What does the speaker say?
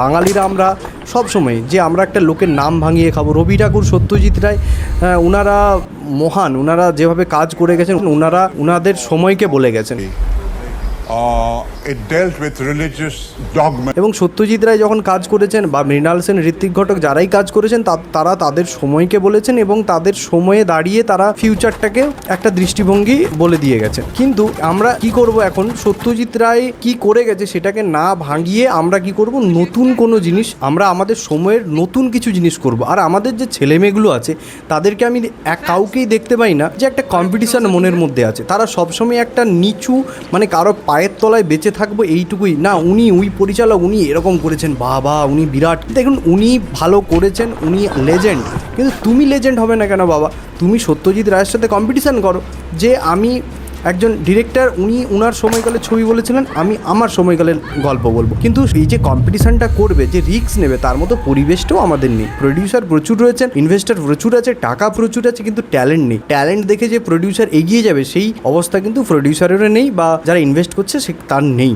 বাঙালিরা আমরা সবসময় যে আমরা একটা লোকের নাম ভাঙিয়ে খাবো। রবি ঠাকুর, সত্যজিৎ রায়, ওনারা মহান, ওনারা যেভাবে কাজ করে গেছেন, ওনারা ওনাদের সময়কে বলে গেছেন। It dealt with religious dogma. এবং সত্যজিৎ রায় যখন কাজ করেছেন বা মৃণাল সেন, ঋত্বিক ঘটক যারাই কাজ করেছেন তারা তাদের সময়কে বলেছেন এবং তাদের সময়ে দাঁড়িয়ে তারা ফিউচারটাকে একটা দৃষ্টিভঙ্গি বলে দিয়ে গেছেন। কিন্তু আমরা কি করব এখন, সত্যজিৎ রায় কি করে গেছে সেটাকে না ভাঙিয়ে আমরা কি করব, নতুন কোনো জিনিস, আমরা আমাদের সময়ের নতুন কিছু জিনিস করব। আর আমাদের যে ছেলেমেয়েগুলো আছে তাদেরকে আমি কাউকেই দেখতে পাই না যে একটা কম্পিটিশন মনের মধ্যে আছে। তারা সবসময় একটা নিচু, মানে কারো পায়ের তলায় বেঁচে থাকবো এইটুকুই না, উনি পরিচালক, উনি এরকম করেছেন, বাবা উনি বিরাট, দেখুন উনি ভালো করেছেন, উনি লেজেন্ড। কিন্তু তুমি লেজেন্ড হবে না কেন বাবা? তুমি সত্যজিৎ রায়ের সাথে কম্পিটিশান করো যে আমি একজন ডিরেক্টর, উনি উনার সময়কালে ছবি বলেছিলেন, আমি আমার সময়কালে গল্প বলবো। কিন্তু এই যে কম্পিটিশানটা করবে, যে রিস্ক নেবে, তার মতো পরিবেশটাও আমাদের নেই। প্রডিউসার প্রচুর রয়েছেন, ইনভেস্টার প্রচুর আছে, টাকা প্রচুর আছে, কিন্তু ট্যালেন্ট নেই। ট্যালেন্ট দেখে যে প্রডিউসার এগিয়ে যাবে সেই অবস্থা কিন্তু প্রডিউসারেরও নেই, বা যারা ইনভেস্ট করছে সে তার নেই।